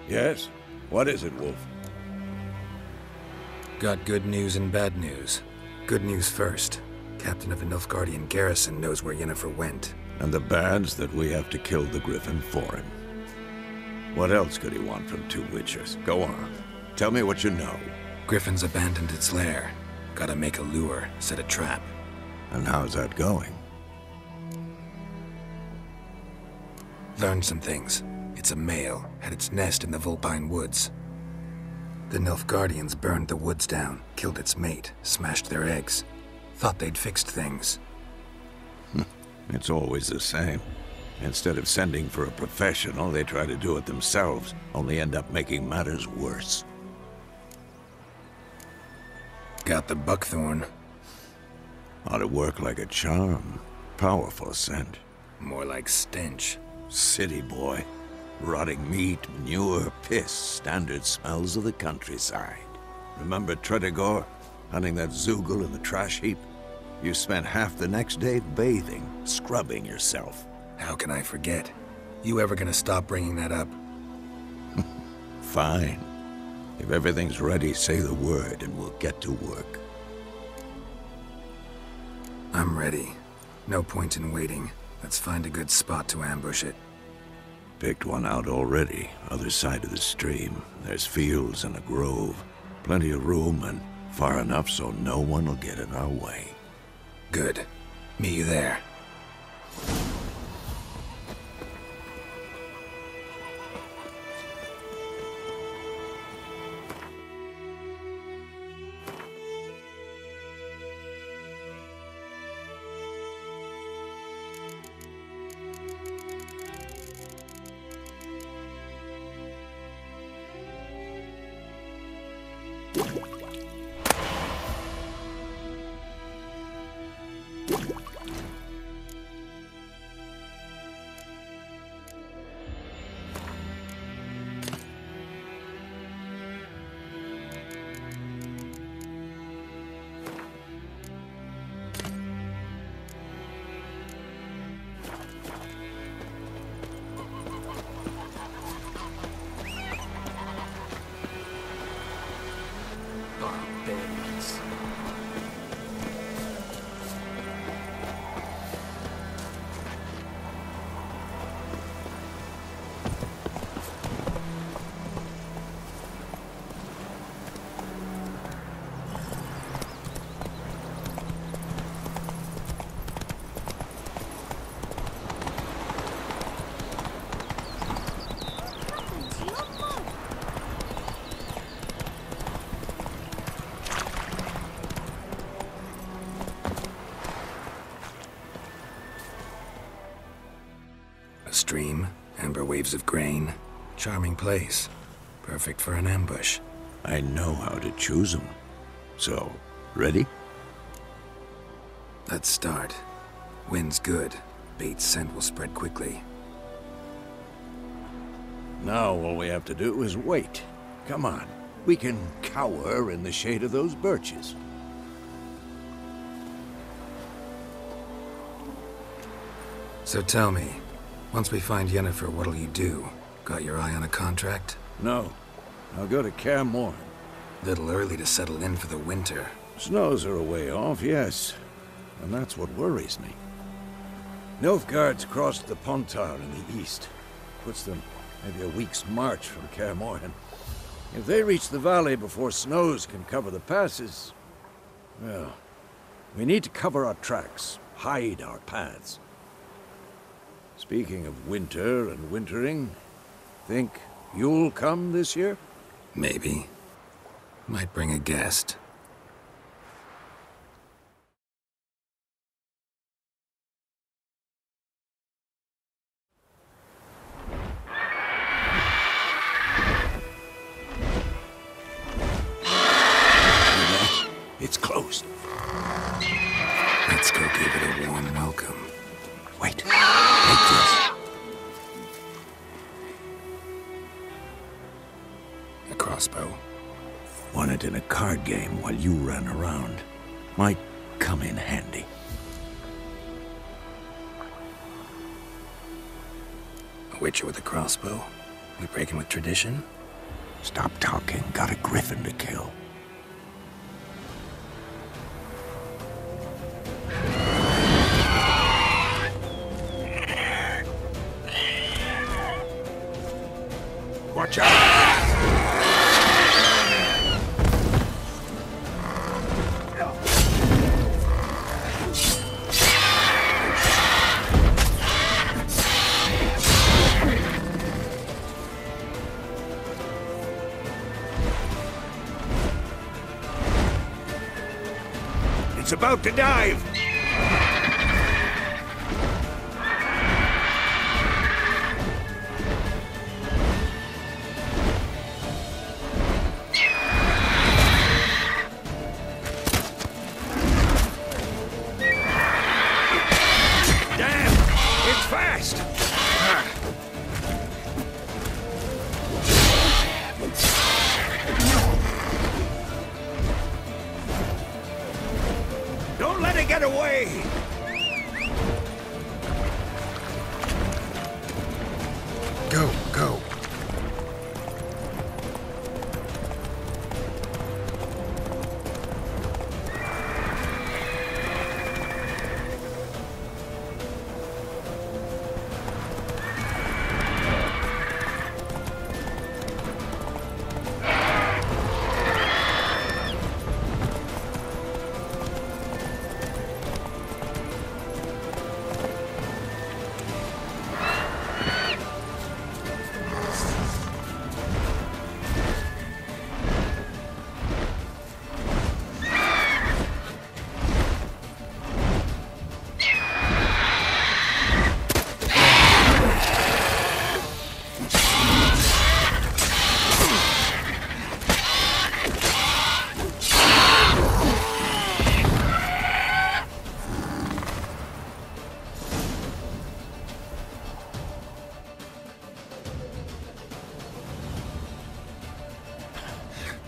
Yes? What is it, Wolf? Got good news and bad news. Good news first. Captain of the Nilfgaardian garrison knows where Yennefer went. And the bad's that we have to kill the Griffin for him. What else could he want from two Witchers? Go on. Tell me what you know. Griffin's abandoned its lair. Gotta make a lure, set a trap. And how's that going? Learned some things. It's a male, had its nest in the Vulpine Woods. The Nilfgaardians burned the woods down, killed its mate, smashed their eggs. Thought they'd fixed things. It's always the same. Instead of sending for a professional, they try to do it themselves, only end up making matters worse. Got the buckthorn. Ought to work like a charm. Powerful scent. More like stench. City boy. Rotting meat, manure, piss, standard smells of the countryside. Remember Tretogor? Hunting that Zoogle in the trash heap? You spent half the next day bathing, scrubbing yourself. How can I forget? You ever gonna stop bringing that up? Fine. If everything's ready, say the word and we'll get to work. I'm ready. No point in waiting. Let's find a good spot to ambush it. Picked one out already, other side of the stream. There's fields and a grove. Plenty of room and far enough so no one will get in our way. Good. Meet you there. A stream, amber waves of grain. Charming place. Perfect for an ambush. I know how to choose them. So, ready? Let's start. Wind's good. Bait's scent will spread quickly. Now all we have to do is wait. Come on. We can cower in the shade of those birches. So tell me, once we find Yennefer, what'll you do? Got your eye on a contract? No. I'll go to Kaer Morhen. Little early to settle in for the winter. Snows are a way off, yes. And that's what worries me. Nilfgaard's crossed the Pontar in the east. Puts them maybe a week's march from Kaer Morhen. If they reach the valley before snows can cover the passes, well, we need to cover our tracks, hide our paths. Speaking of winter and wintering, think you'll come this year? Maybe. Might bring a guest. It's closed. Let's go give it a warm welcome. Wait. Take this. A crossbow. Won it in a card game while you ran around. Might come in handy. A witcher with a crossbow? We breaking with tradition? Stop talking. Got a griffin to kill. Watch out! It's about to dive! Don't let it get away! Go, go.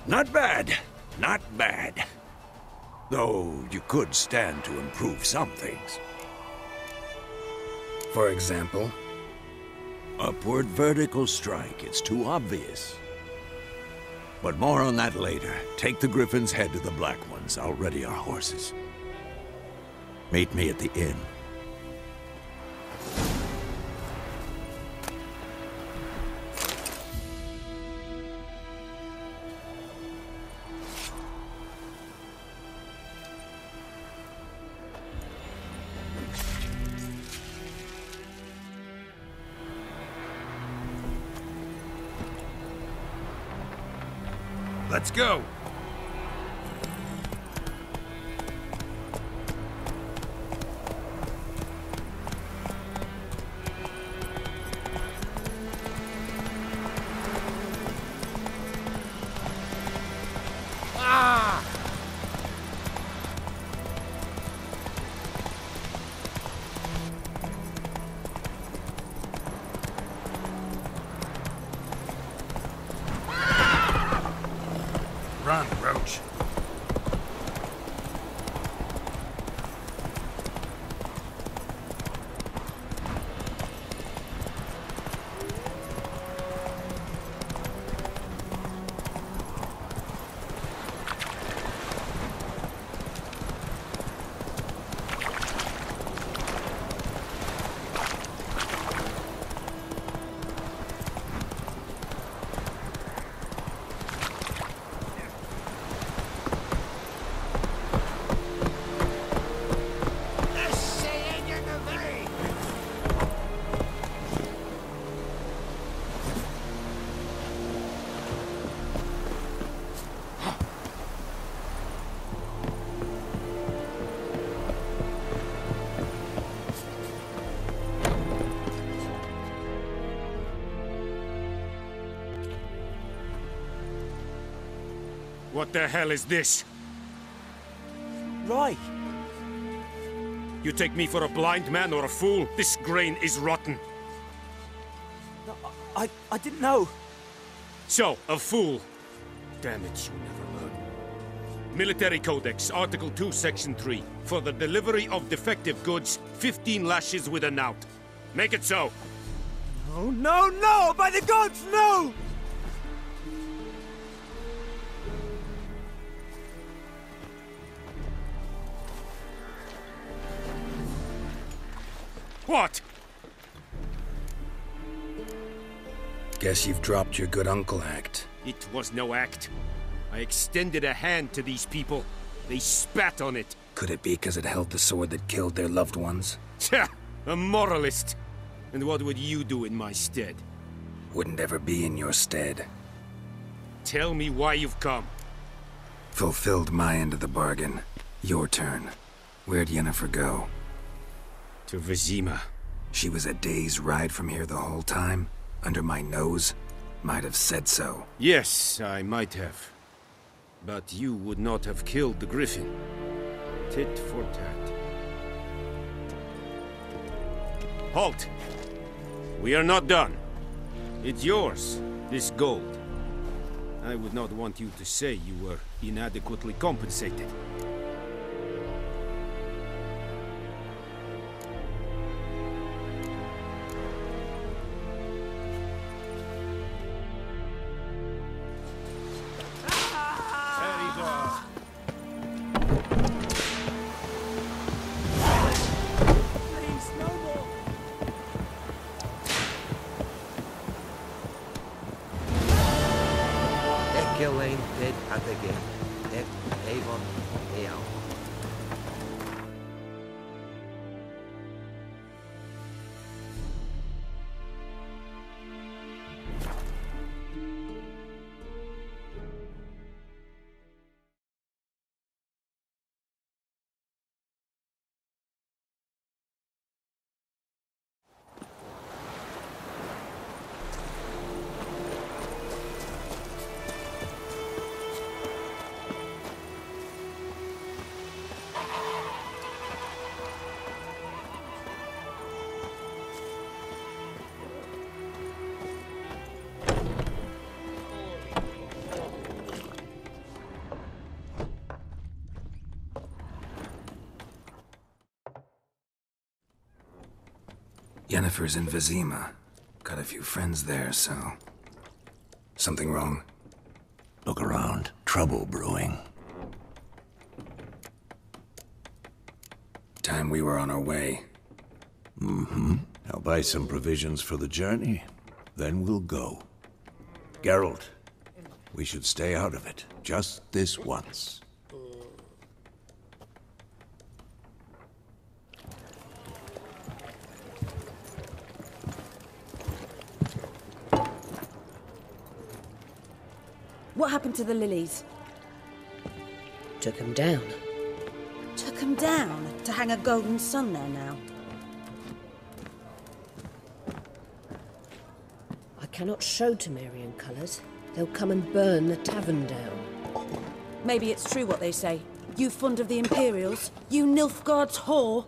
Not bad. Not bad. Though you could stand to improve some things. For example? Upward vertical strike. It's too obvious. But more on that later. Take the Griffin's head to the Black Ones. I'll ready our horses. Meet me at the inn. Let's go! Run, Roach. What the hell is this? Right. You take me for a blind man or a fool? This grain is rotten. No, I didn't know. So, a fool. Damn it, you never learn. Military Codex, Article 2, Section 3. For the delivery of defective goods, 15 lashes with a knout. Make it so. No, no, no! By the gods, no! What? Guess you've dropped your good uncle act. It was no act. I extended a hand to these people. They spat on it. Could it be because it held the sword that killed their loved ones? Tja, a moralist. And what would you do in my stead? Wouldn't ever be in your stead. Tell me why you've come. Fulfilled my end of the bargain. Your turn. Where'd Yennefer go? To Vizimai. She was a day's ride from here the whole time? Under my nose? Might have said so. Yes, I might have. But you would not have killed the Griffin. Tit for tat. Halt! We are not done. It's yours, this gold. I would not want you to say you were inadequately compensated. Yennefer's in Vizimai. Got a few friends there, so... Something wrong? Look around. Trouble brewing. Time we were on our way. Mm-hmm. I'll buy some provisions for the journey. Then we'll go. Geralt, we should stay out of it. Just this once. What happened to the lilies? Took him down. Took them down to hang a golden sun there now. I cannot show Temerian colours. They'll come and burn the tavern down. Maybe it's true what they say. You fond of the Imperials? You Nilfgaard's whore?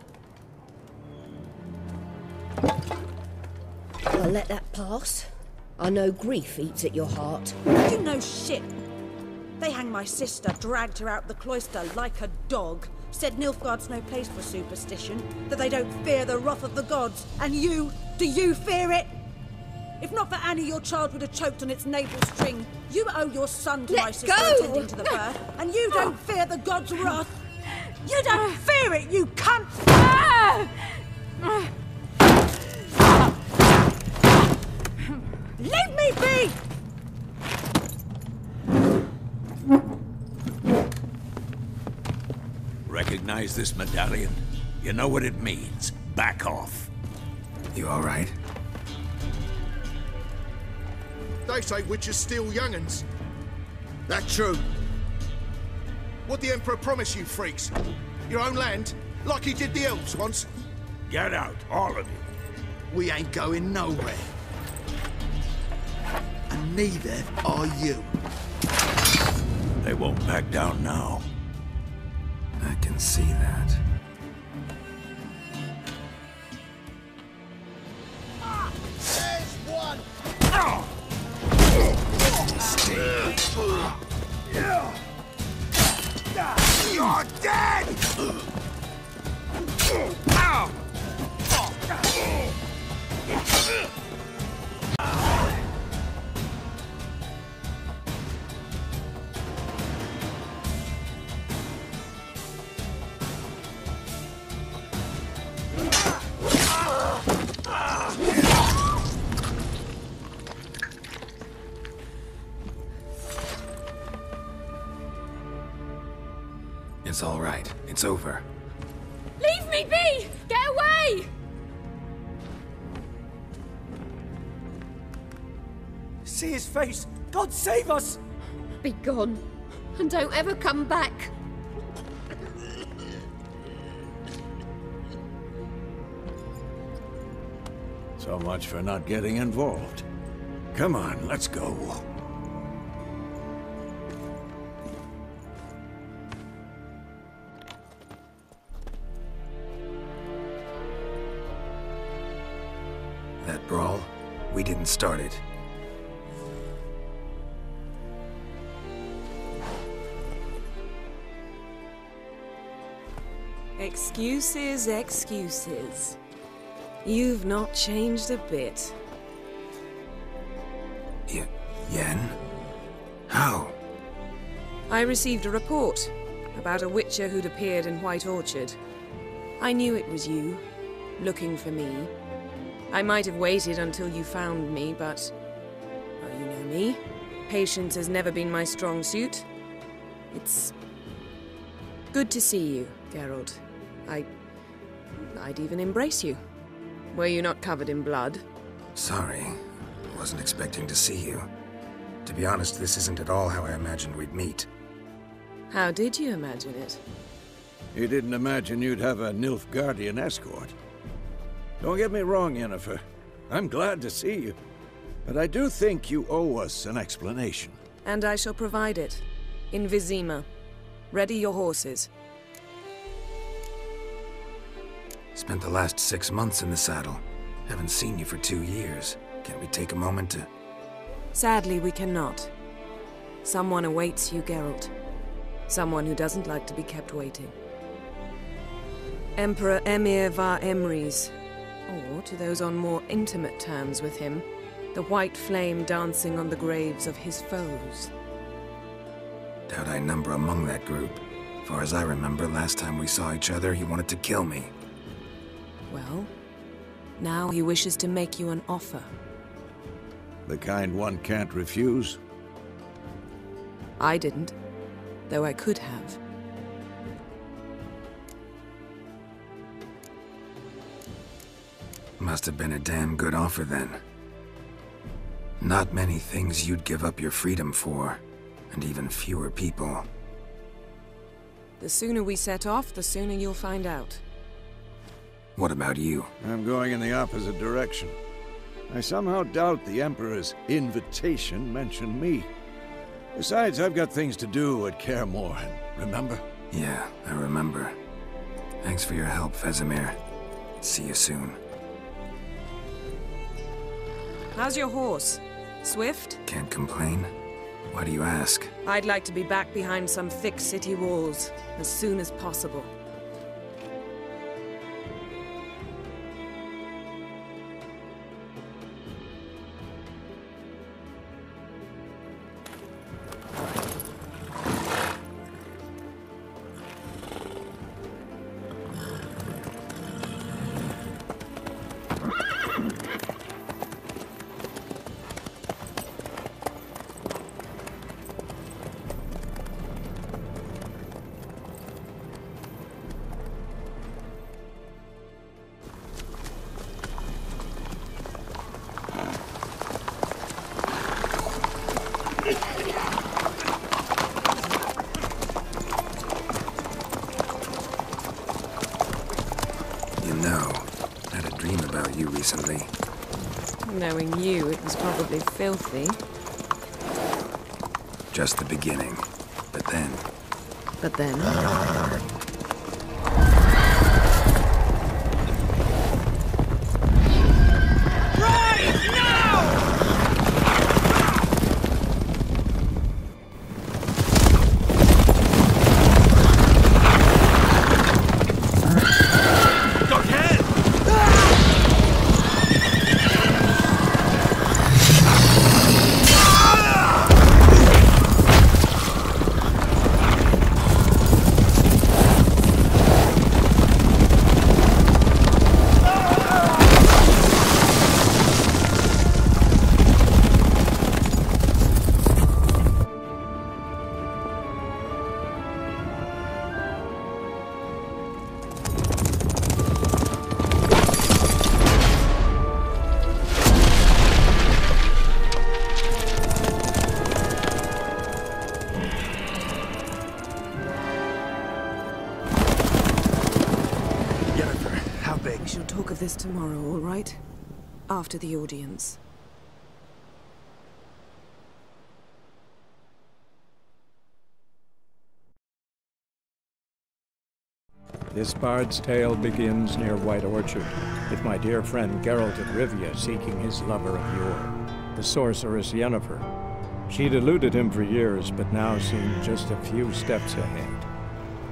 I'll let that pass. I know grief eats at your heart. You know shit. They hanged my sister, dragged her out the cloister like a dog. Said Nilfgaard's no place for superstition, that they don't fear the wrath of the gods. And you, do you fear it? If not for Annie, your child would have choked on its navel string. You owe your son to my sister attending to the birth, and you don't fear the gods' wrath. You don't fear it, you cunt! Leave me be! Recognize this medallion? You know what it means. Back off. You all right? They say witches steal young'uns. That true? What the Emperor promise you, freaks? Your own land? Like he did the elves once? Get out, all of you. We ain't going nowhere. And neither are you. They won't back down now. I can see that. There's one! You're dead! is all right. It's over. Leave me be! Get away! See his face! God save us! Be gone. And don't ever come back. So much for not getting involved. Come on, let's go. That brawl, we didn't start it. Excuses, excuses. You've not changed a bit. Yen? How? I received a report about a witcher who'd appeared in White Orchard. I knew it was you, looking for me. I might have waited until you found me, but... well, you know me. Patience has never been my strong suit. It's... good to see you, Geralt. I'd even embrace you. Were you not covered in blood? Sorry. Wasn't expecting to see you. To be honest, this isn't at all how I imagined we'd meet. How did you imagine it? You didn't imagine you'd have a Nilfgaardian escort. Don't get me wrong, Yennefer. I'm glad to see you. But I do think you owe us an explanation. And I shall provide it. In Vizimai. Ready your horses. Spent the last 6 months in the saddle. Haven't seen you for 2 years. Can't we take a moment to... Sadly, we cannot. Someone awaits you, Geralt. Someone who doesn't like to be kept waiting. Emperor Emir var Emrys. Or, to those on more intimate terms with him, the white flame dancing on the graves of his foes. Doubt I number among that group. Far as I remember, last time we saw each other, he wanted to kill me. Well, now he wishes to make you an offer. The kind one can't refuse? I didn't, though I could have. Must have been a damn good offer then. Not many things you'd give up your freedom for, and even fewer people. The sooner we set off, the sooner you'll find out. What about you? I'm going in the opposite direction. I somehow doubt the Emperor's invitation mentioned me. Besides, I've got things to do at Kaer Morhen, remember? Yeah, I remember. Thanks for your help, Vesemir. See you soon. How's your horse? Swift? Can't complain. Why do you ask? I'd like to be back behind some thick city walls as soon as possible. Recently. Knowing you, it was probably filthy. Just the beginning. But then... But then... this tomorrow, all right? After the audience. This bard's tale begins near White Orchard, with my dear friend Geralt of Rivia seeking his lover of yore, the sorceress Yennefer. She'd eluded him for years, but now seemed just a few steps ahead.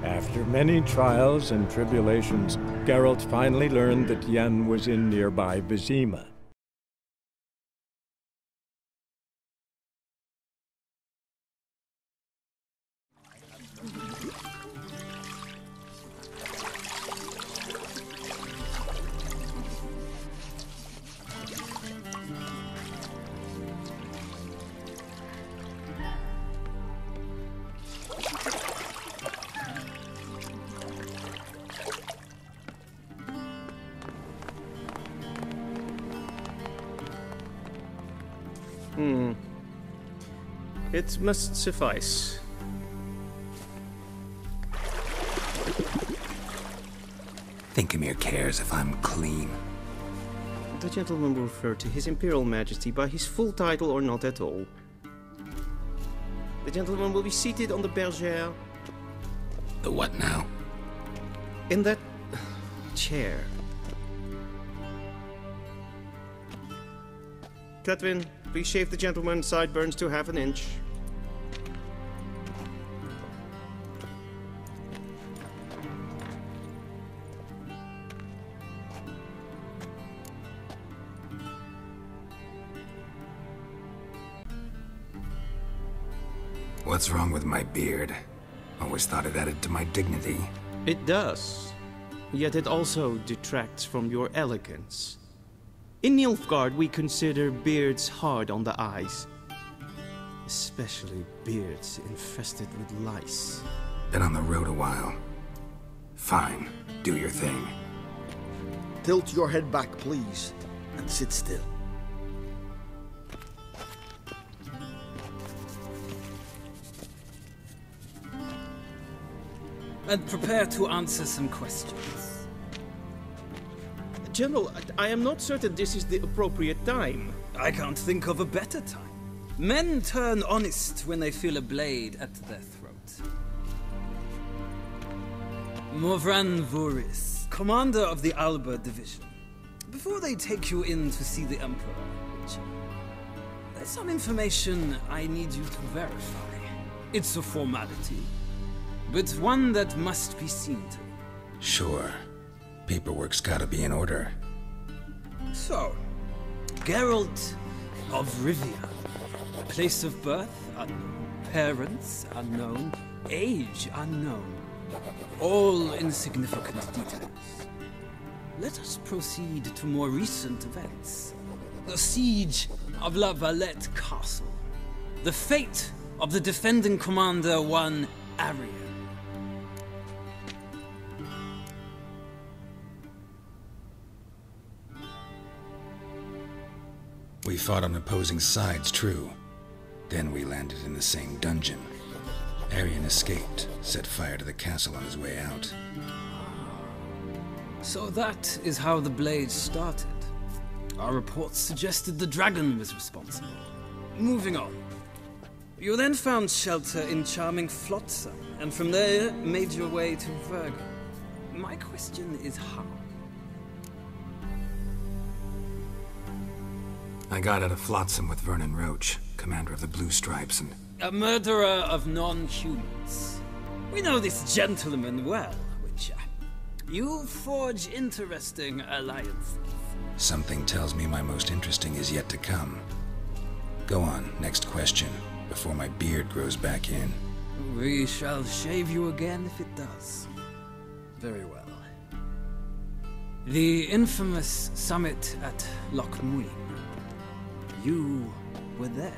After many trials and tribulations, Geralt finally learned that Yen was in nearby Vizimai. It must suffice. Thinkamere cares if I'm clean. The gentleman will refer to His Imperial Majesty by his full title or not at all. The gentleman will be seated on the bergère. The what now? In that chair. Cletwin, please shave the gentleman's sideburns to ½ an inch. What's wrong with my beard? Always thought it added to my dignity. It does. Yet it also detracts from your elegance. In Nilfgaard, we consider beards hard on the eyes. Especially beards infested with lice. Been on the road a while. Fine, do your thing. Tilt your head back, please, and sit still. And prepare to answer some questions. General, I am not certain this is the appropriate time. I can't think of a better time. Men turn honest when they feel a blade at their throat. Morvran Voris, commander of the Alba Division. Before they take you in to see the Emperor, there's some information I need you to verify. It's a formality, but one that must be seen to. Sure. Paperwork's gotta be in order. So, Geralt of Rivia. Place of birth unknown. Parents unknown. Age unknown. All insignificant details. Let us proceed to more recent events. The siege of La Valette Castle. The fate of the defending commander, one Arian. We fought on opposing sides, true. Then we landed in the same dungeon. Arian escaped, set fire to the castle on his way out. So that is how the blade started. Our reports suggested the dragon was responsible. Moving on. You then found shelter in charming Flotsam, and from there made your way to Virgo. My question is how? I got out of Flotsam with Vernon Roach, commander of the Blue Stripes, and... A murderer of non-humans. We know this gentleman well, Witcher. You forge interesting alliances. Something tells me my most interesting is yet to come. Go on, next question, before my beard grows back in. We shall shave you again if it does. Very well. The infamous summit at Loch Muin. You were there.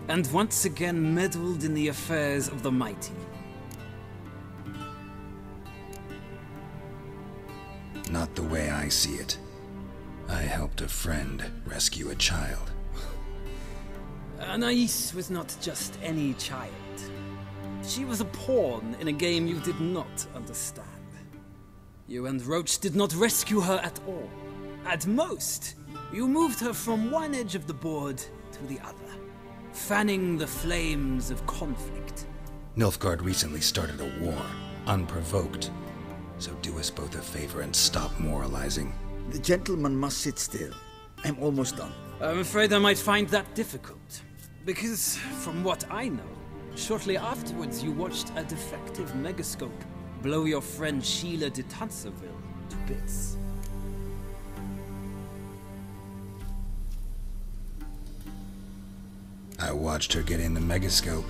And once again meddled in the affairs of the mighty. Not the way I see it. I helped a friend rescue a child. Anais was not just any child. She was a pawn in a game you did not understand. You and Roach did not rescue her at all. At most, you moved her from one edge of the board to the other, fanning the flames of conflict. Nilfgaard recently started a war, unprovoked. So do us both a favor and stop moralizing. The gentleman must sit still. I'm almost done. I'm afraid I might find that difficult. Because, from what I know, shortly afterwards you watched a defective megascope blow your friend Sheila de Tanserville to bits. I watched her get in the megascope,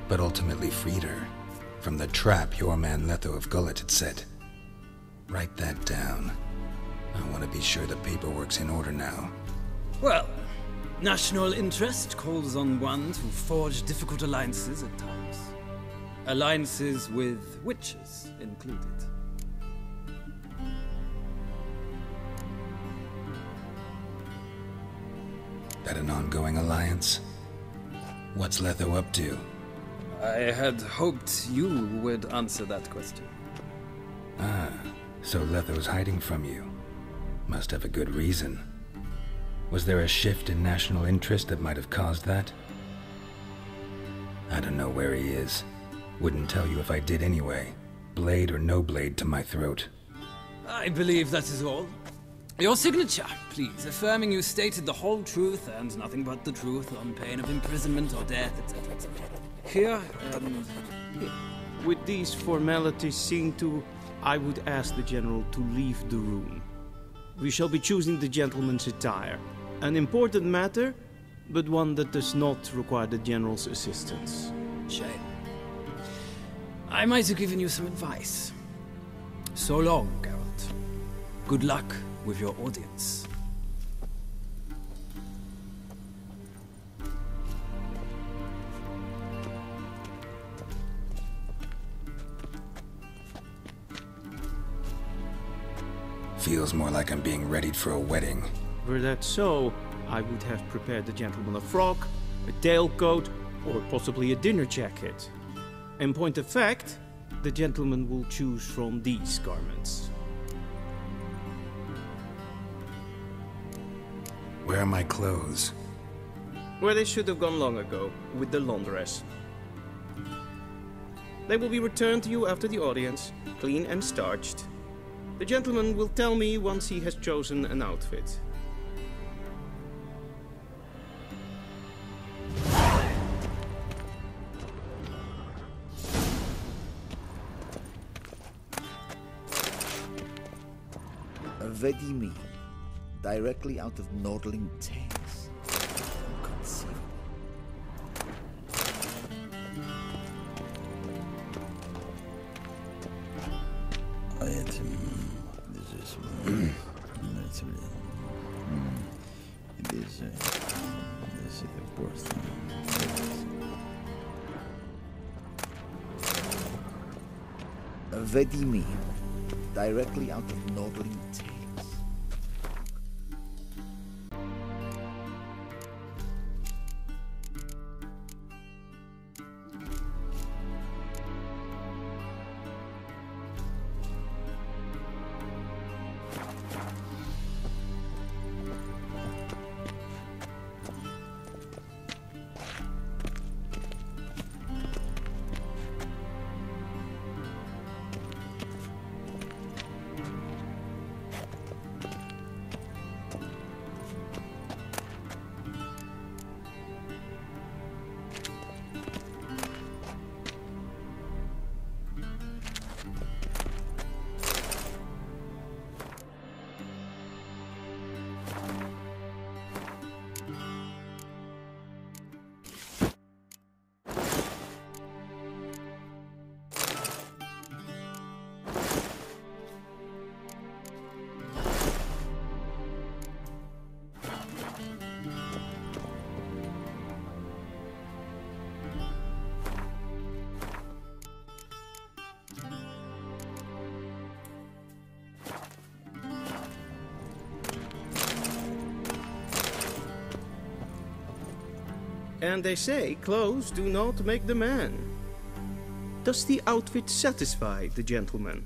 but ultimately freed her from the trap your man Letho of Gullet had set. Write that down. I want to be sure the paperwork's in order now. Well, national interest calls on one to forge difficult alliances at times. Alliances with witches included. That an ongoing alliance? What's Letho up to? I had hoped you would answer that question. Ah, so Letho's hiding from you. Must have a good reason. Was there a shift in national interest that might have caused that? I don't know where he is. Wouldn't tell you if I did anyway. Blade or no blade to my throat. I believe that is all. Your signature, please, affirming you stated the whole truth and nothing but the truth on pain of imprisonment or death, etc., etc. Here, and here. With these formalities seen to, I would ask the General to leave the room. We shall be choosing the gentleman's attire. An important matter, but one that does not require the General's assistance. Shame. I might have given you some advice. So long, Geralt. Good luck with your audience. Feels more like I'm being readied for a wedding. Were that so, I would have prepared the gentleman a frock, a tailcoat, or possibly a dinner jacket. In point of fact, the gentleman will choose from these garments. Where are my clothes? Where they should have gone long ago, with the laundress. They will be returned to you after the audience, clean and starched. The gentleman will tell me once he has chosen an outfit. Vizimai, directly out of Nordling Tales. Inconceivable. This is it is this is a birthday. Vizimai, directly out of Nordling Tales. And they say clothes do not make the man. Does the outfit satisfy the gentleman?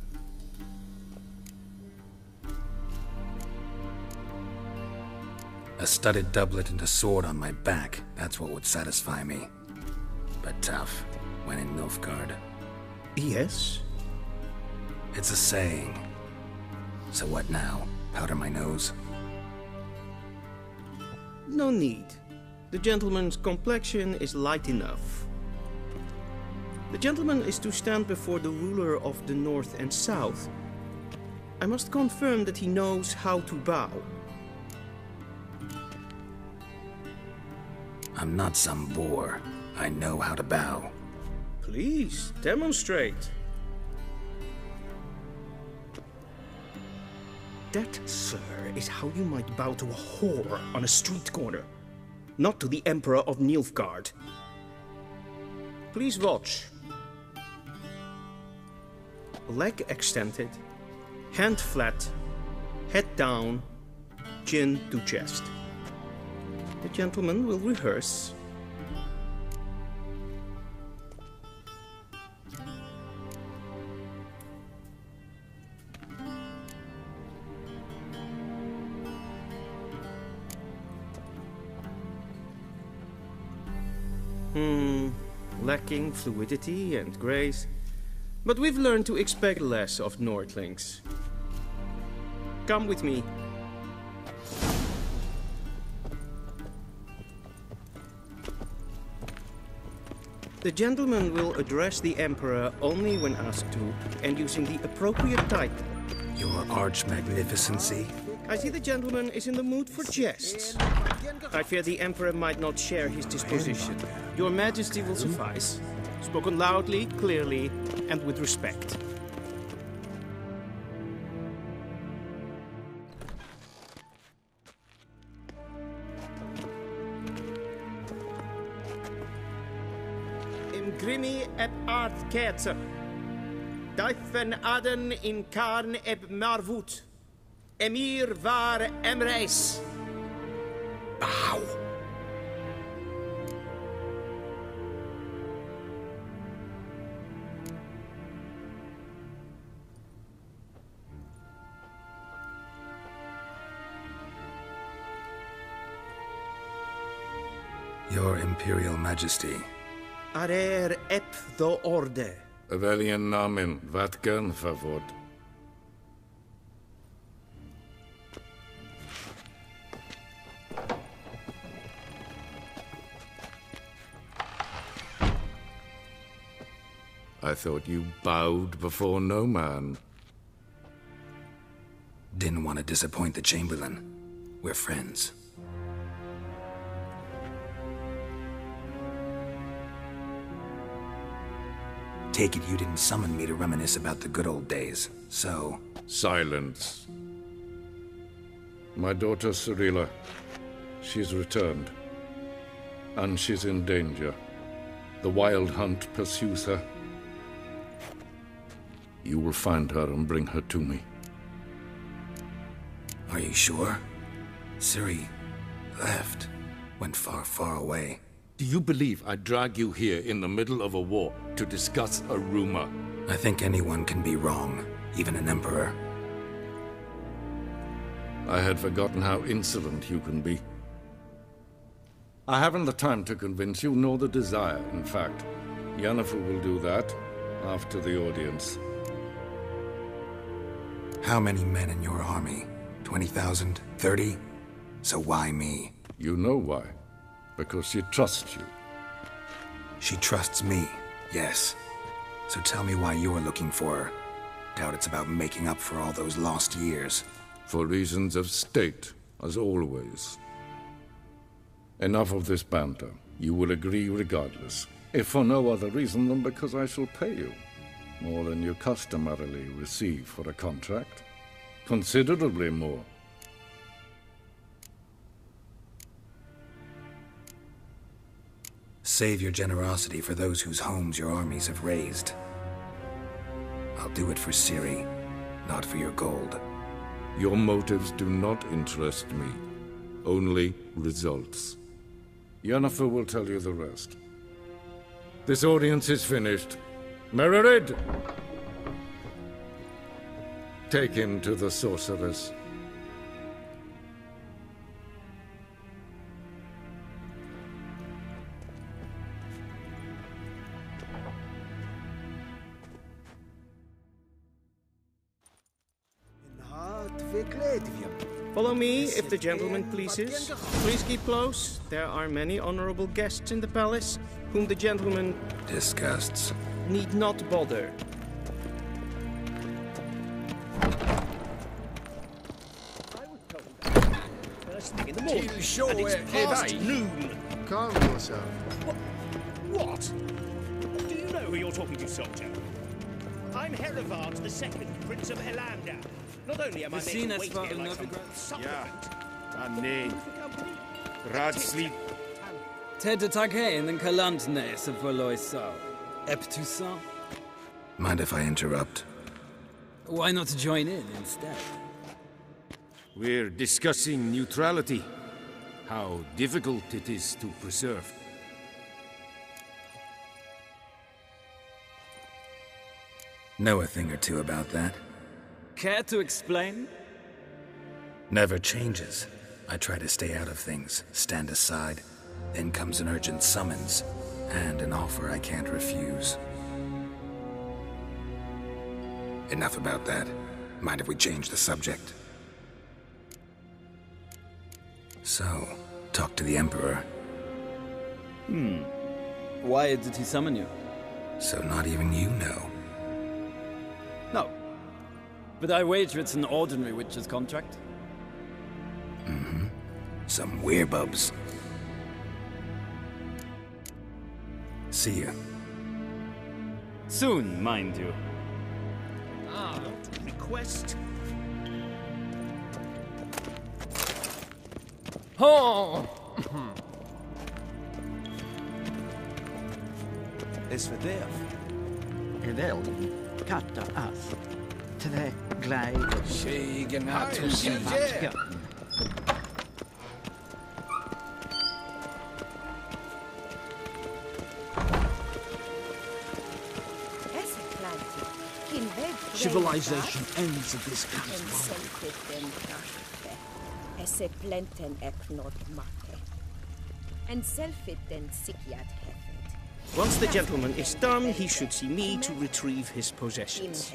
A studded doublet and a sword on my back, that's what would satisfy me. But tough, when in Nilfgaard. Yes? It's a saying. So what now? Powder my nose? No need. The gentleman's complexion is light enough. The gentleman is to stand before the ruler of the North and South. I must confirm that he knows how to bow. I'm not some boor. I know how to bow. Please, demonstrate. That, sir, is how you might bow to a whore on a street corner, not to the Emperor of Nilfgaard. Please watch. Leg extended, hand flat, head down, chin to chest. The gentleman will rehearse. Lacking fluidity and grace, but we've learned to expect less of Nordlings. Come with me. The gentleman will address the Emperor only when asked to, and using the appropriate title. Your Arch-Magnificency? I see the gentleman is in the mood for jests. I fear the Emperor might not share his disposition. Your Majesty will suffice. Spoken loudly, clearly, and with respect. Imgrimi et art ketzer. Daifen aden in karn eb marvut. Emir var emreis. Bow. Your Imperial Majesty. Arer ep the orde. Weljen namen, wat gern favor. I thought you bowed before no man. Didn't want to disappoint the Chamberlain. We're friends. Take it you didn't summon me to reminisce about the good old days, so... Silence. My daughter Cirilla, she's returned. And she's in danger. The Wild Hunt pursues her. You will find her and bring her to me. Are you sure? Ciri left. Went far, far away. Do you believe I'd drag you here in the middle of a war to discuss a rumor? I think anyone can be wrong, even an emperor. I had forgotten how insolent you can be. I haven't the time to convince you, nor the desire, in fact. Yennefer will do that after the audience. How many men in your army? 20,000? 30? So why me? You know why. Because she trusts you. She trusts me, yes. So tell me why you're looking for her. Doubt it's about making up for all those lost years. For reasons of state, as always. Enough of this banter. You will agree regardless. If for no other reason than because I shall pay you. More than you customarily receive for a contract. Considerably more. Save your generosity for those whose homes your armies have razed. I'll do it for Ciri, not for your gold. Your motives do not interest me. Only results. Yennefer will tell you the rest. This audience is finished. Mererid! Take him to the sorceress. Follow me, if the gentleman pleases. Please keep close. There are many honorable guests in the palace, whom the gentleman disgusts. Need not bother. First thing in the morning, Too short, and it's past noon. Calm yourself. What? Do you know who you're talking to, soldier? I'm Herivard II, Prince of Elandar. Not only am I made to wait here like some supplement. Nee. Radsleep. Ted Tagein and Kalantnes of Voloisau. Eptusan. Mind if I interrupt? Why not join in instead? We're discussing neutrality. How difficult it is to preserve. Know a thing or two about that? Care to explain? Never changes. I try to stay out of things, stand aside. Then comes an urgent summons, and an offer I can't refuse. Enough about that. Mind if we change the subject? So, talk to the Emperor. Why did he summon you? So not even you know. No. But I wager it's an ordinary witch's contract. Mm-hmm. Some werebubs. See ya. Soon, mind you. Request. Oh! Es verderf. Evelden katta as. Tre gleide. Segen hat Civilization ends at this count's Esse plenten eknod mate. And selfiten sikiat hefet. Once the gentleman is done, he should see me to retrieve his possessions.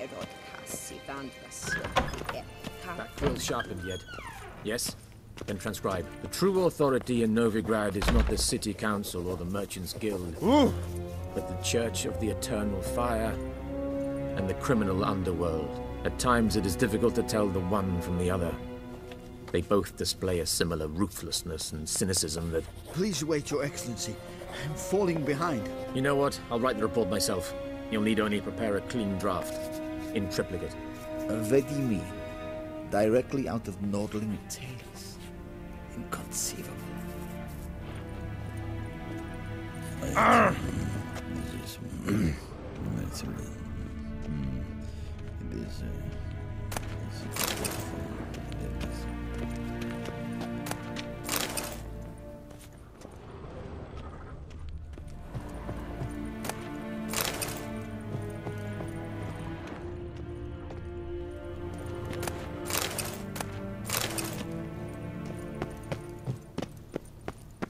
That quill's sharpened yet? Yes? Then transcribe. The true authority in Novigrad is not the city council or the merchants' guild, but the Church of the Eternal Fire and the criminal underworld. At times it is difficult to tell the one from the other. They both display a similar ruthlessness and cynicism that... Please wait, Your Excellency. I'm falling behind. You know what? I'll write the report myself. You'll need only prepare a clean draft. In triplicate. Vizimai. Directly out of Nordling tales. Inconceivable.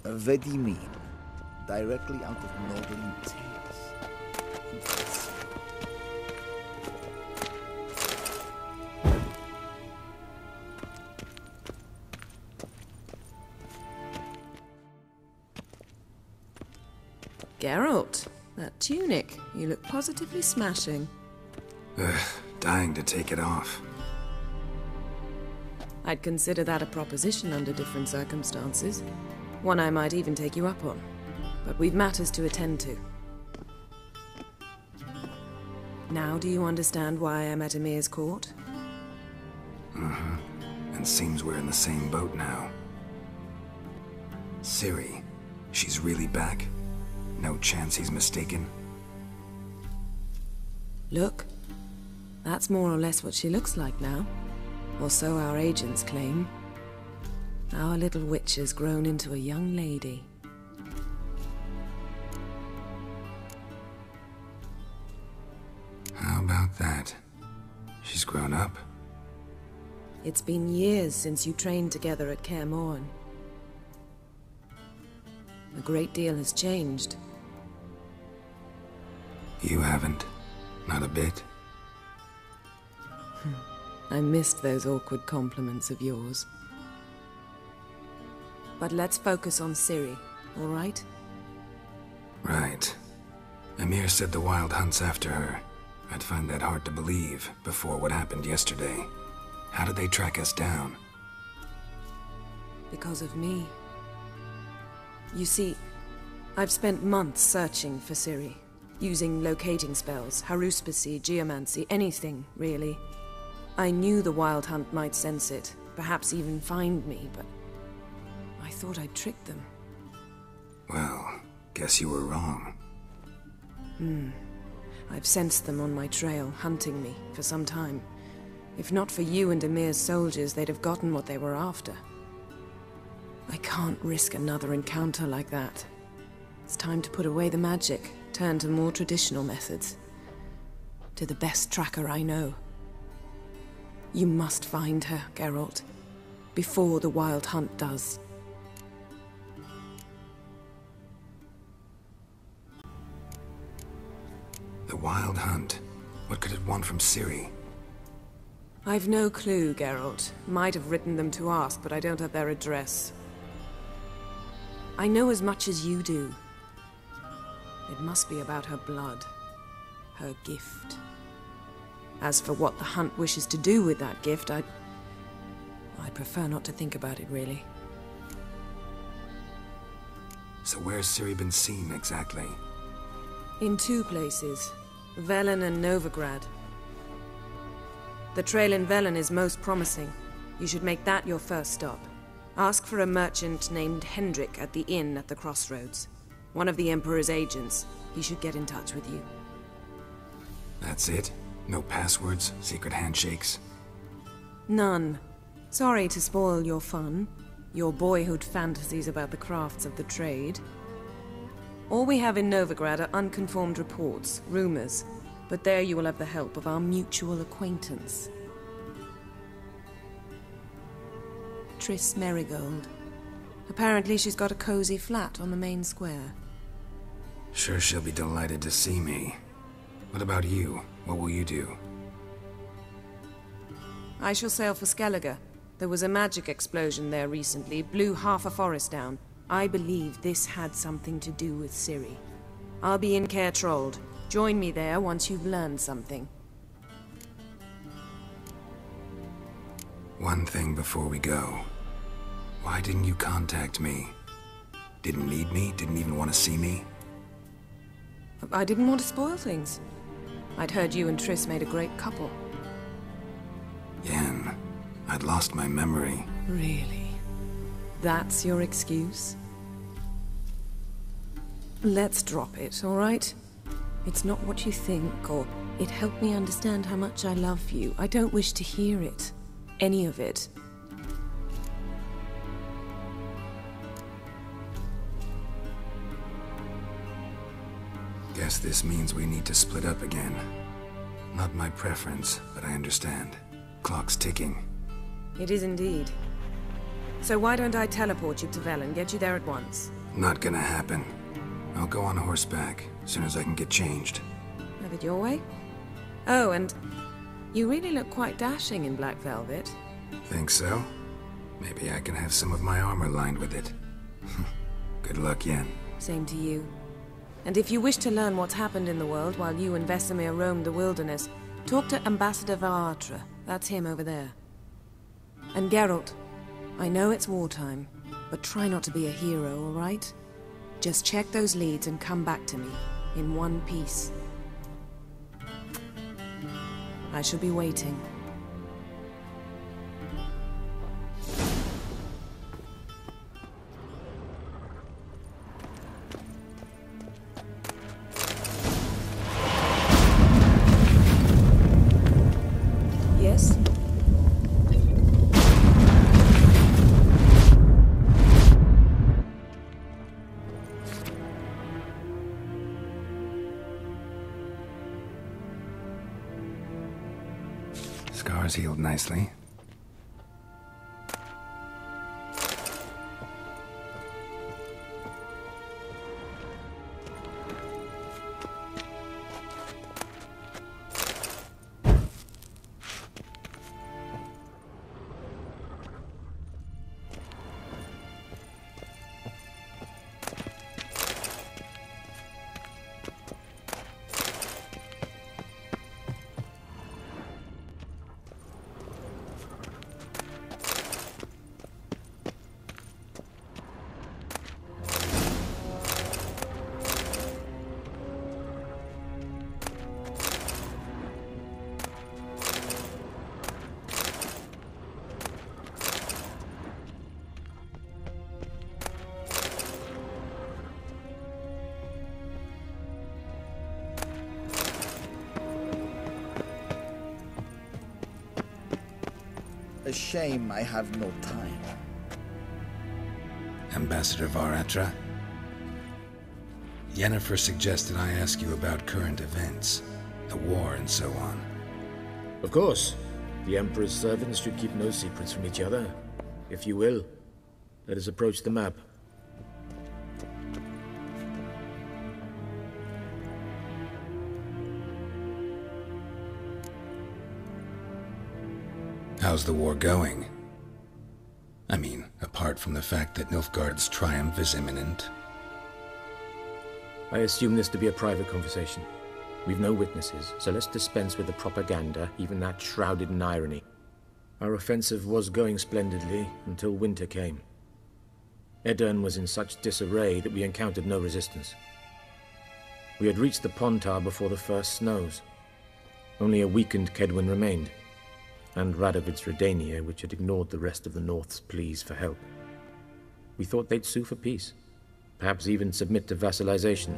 Vizimai. Directly out of Nordling tales. Geralt, that tunic. You look positively smashing. Dying to take it off. I'd consider that a proposition under different circumstances. One I might even take you up on. But we've matters to attend to. Now do you understand why I'm at Emir's court? And seems we're in the same boat now. Ciri, she's really back? No chance he's mistaken? Look, that's more or less what she looks like now. Or so our agents claim. Our little witch has grown into a young lady. How about that? She's grown up? It's been years since you trained together at Kaer Morhen. A great deal has changed. You haven't. Not a bit. I missed those awkward compliments of yours. But let's focus on Ciri, all right? Right. Emir said the Wild Hunt's after her. I'd find that hard to believe before what happened yesterday. How did they track us down? Because of me. You see, I've spent months searching for Ciri, using locating spells, haruspicy, geomancy, anything, really. I knew the Wild Hunt might sense it, perhaps even find me, but I thought I'd tricked them. Well, guess you were wrong. I've sensed them on my trail, hunting me, for some time. If not for you and Emir's soldiers, they'd have gotten what they were after. I can't risk another encounter like that. It's time to put away the magic, turn to more traditional methods. To the best tracker I know. You must find her, Geralt, before the Wild Hunt does. The Wild Hunt? What could it want from Ciri? I've no clue, Geralt. Might have written them to ask, but I don't have their address. I know as much as you do. It must be about her blood. Her gift. As for what the Hunt wishes to do with that gift, I'd prefer not to think about it, really. So where's Ciri been seen, exactly? In two places. Velen and Novigrad. The trail in Velen is most promising. You should make that your first stop. Ask for a merchant named Hendrik at the inn at the crossroads. One of the Emperor's agents. He should get in touch with you. That's it? No passwords? Secret handshakes? None. Sorry to spoil your fun. Your boyhood fantasies about the crafts of the trade. All we have in Novigrad are unconfirmed reports, rumors. But there you will have the help of our mutual acquaintance. Triss Merigold. Apparently she's got a cozy flat on the main square. Sure she'll be delighted to see me. What about you? What will you do? I shall sail for Skellige. There was a magic explosion there recently, blew half a forest down. I believe this had something to do with Ciri. I'll be in Caer Trold. Join me there once you've learned something. One thing before we go. Why didn't you contact me? Didn't need me? Didn't even want to see me? I didn't want to spoil things. I'd heard you and Triss made a great couple. Yen, I'd lost my memory. Really? That's your excuse? Let's drop it, all right? It's not what you think, or it helped me understand how much I love you. I don't wish to hear it. Any of it. Guess this means we need to split up again. Not my preference, but I understand. Clock's ticking. It is indeed. So why don't I teleport you to Velen, get you there at once? Not gonna happen. I'll go on horseback, as soon as I can get changed. Have it your way? Oh, and you really look quite dashing in black velvet. Think so? Maybe I can have some of my armor lined with it. Good luck, Yen. Same to you. And if you wish to learn what's happened in the world while you and Vesemir roamed the wilderness, talk to Ambassador Varatra. That's him over there. And Geralt, I know it's wartime, but try not to be a hero, all right? Just check those leads and come back to me, in one piece. I shall be waiting. Yes? Scars healed nicely. A shame I have no time. Ambassador Varatra? Yennefer suggested I ask you about current events, the war and so on. Of course. The Emperor's servants should keep no secrets from each other. If you will, let us approach the map. How's the war going? I mean, apart from the fact that Nilfgaard's triumph is imminent. I assume this to be a private conversation. We've no witnesses, so let's dispense with the propaganda, even that shrouded in irony. Our offensive was going splendidly until winter came. Edirn was in such disarray that we encountered no resistance. We had reached the Pontar before the first snows. Only a weakened Kedwin remained, and Radovid's Redania, which had ignored the rest of the North's pleas for help. We thought they'd sue for peace, perhaps even submit to vassalization.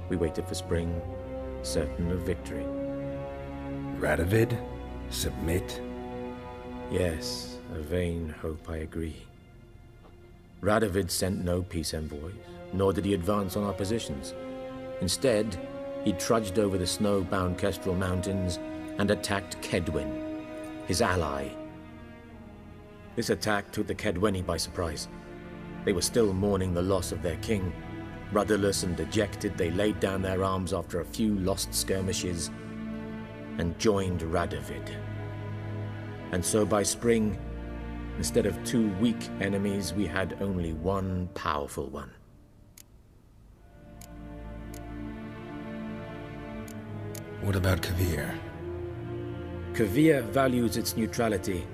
We waited for spring, certain of victory. Radovid? Submit? Yes, a vain hope, I agree. Radovid sent no peace envoys, nor did he advance on our positions. Instead, he trudged over the snow-bound Kestrel Mountains and attacked Kedwin, his ally. This attack took the Kedweni by surprise. They were still mourning the loss of their king. Rudderless and dejected, they laid down their arms after a few lost skirmishes and joined Radovid. And so by spring, instead of 2 weak enemies, we had only one powerful one. What about Kavir? Kavir values its neutrality,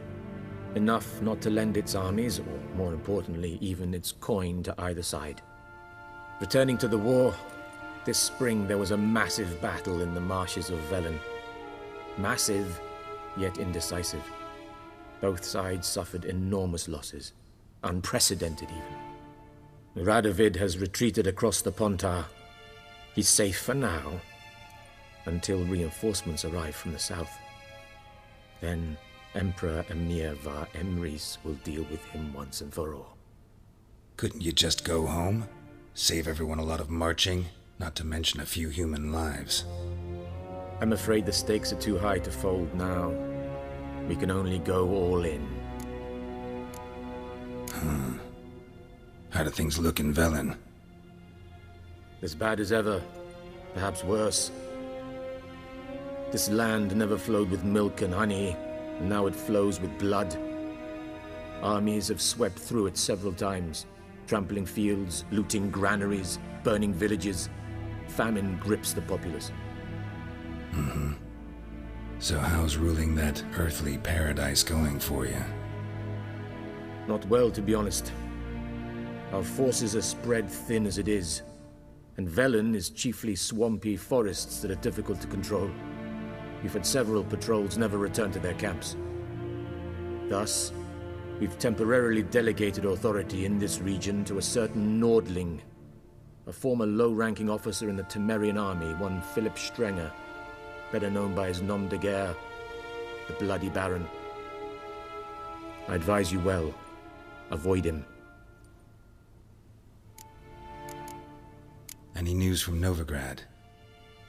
enough not to lend its armies, or more importantly, even its coin to either side. Returning to the war, this spring there was a massive battle in the marshes of Velen. Massive, yet indecisive. Both sides suffered enormous losses, unprecedented even. Radovid has retreated across the Pontar. He's safe for now, until reinforcements arrive from the south. Then Emperor Emir Var Emrys will deal with him once and for all. Couldn't you just go home? Save everyone a lot of marching, not to mention a few human lives. I'm afraid the stakes are too high to fold now. We can only go all in. How do things look in Velen? As bad as ever, perhaps worse. This land never flowed with milk and honey, and now it flows with blood. Armies have swept through it several times, trampling fields, looting granaries, burning villages. Famine grips the populace. So how's ruling that earthly paradise going for you? Not well, to be honest. Our forces are spread thin as it is, and Velen is chiefly swampy forests that are difficult to control. We've had several patrols never return to their camps. Thus, we've temporarily delegated authority in this region to a certain Nordling, a former low-ranking officer in the Temerian army, one Philip Strenger, better known by his nom de guerre, the Bloody Baron. I advise you well. Avoid him. Any news from Novigrad?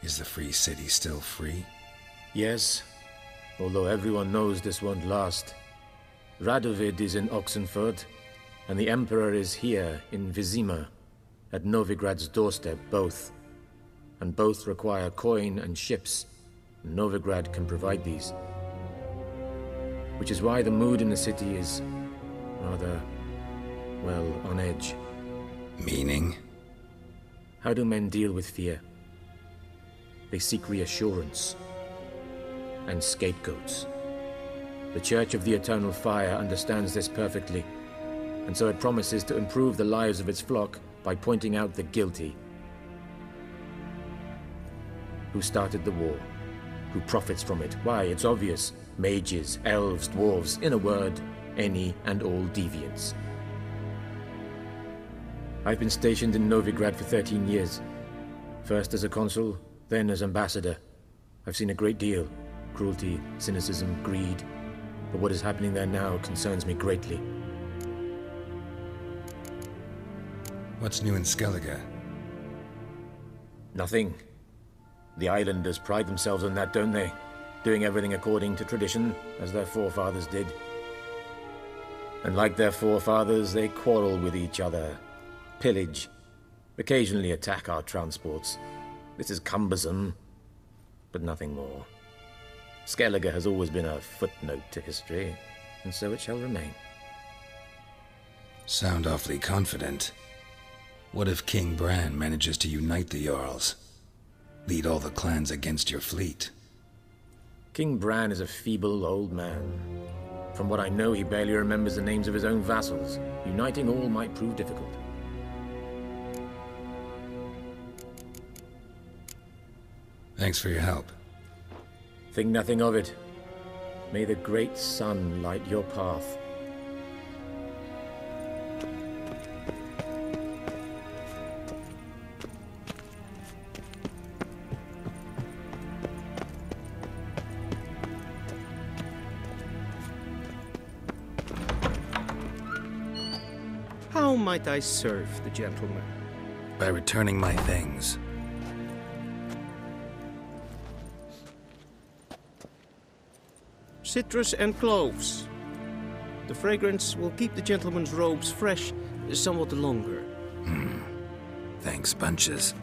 Is the free city still free? Yes, although everyone knows this won't last. Radovid is in Oxenford, and the Emperor is here in Vizimai, at Novigrad's doorstep, both. And both require coin and ships. Novigrad can provide these. Which is why the mood in the city is rather, well, on edge. Meaning? How do men deal with fear? They seek reassurance and scapegoats. The Church of the Eternal Fire understands this perfectly, and so it promises to improve the lives of its flock by pointing out the guilty. Who started the war? Who profits from it? Why, it's obvious. Mages, elves, dwarves, in a word, any and all deviants. I've been stationed in Novigrad for 13 years. First as a consul, then as ambassador. I've seen a great deal. Cruelty, cynicism, greed. but what is happening there now concerns me greatly. What's new in Skellige? Nothing. The islanders pride themselves on that, don't they? Doing everything according to tradition, as their forefathers did. And like their forefathers, they quarrel with each other, pillage, occasionally attack our transports. This is cumbersome, but nothing more. Skellige has always been a footnote to history, and so it shall remain. Sound awfully confident. What if King Bran manages to unite the Jarls? Lead all the clans against your fleet? King Bran is a feeble old man. From what I know, he barely remembers the names of his own vassals. Uniting all might prove difficult. Thanks for your help. Think nothing of it. May the great sun light your path. How might I serve the gentleman? By returning my things. Citrus and cloves. The fragrance will keep the gentleman's robes fresh somewhat longer. Thanks, bunches.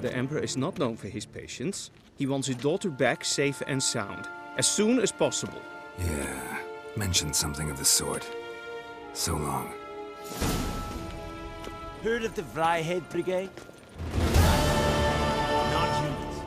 The Emperor is not known for his patience. He wants his daughter back safe and sound, as soon as possible. Yeah, mentioned something of the sort. So long. Heard of the Vryhead Brigade? Non-humans.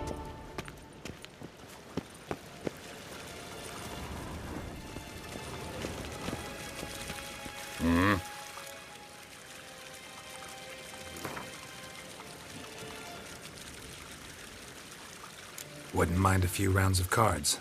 Wouldn't mind a few rounds of cards.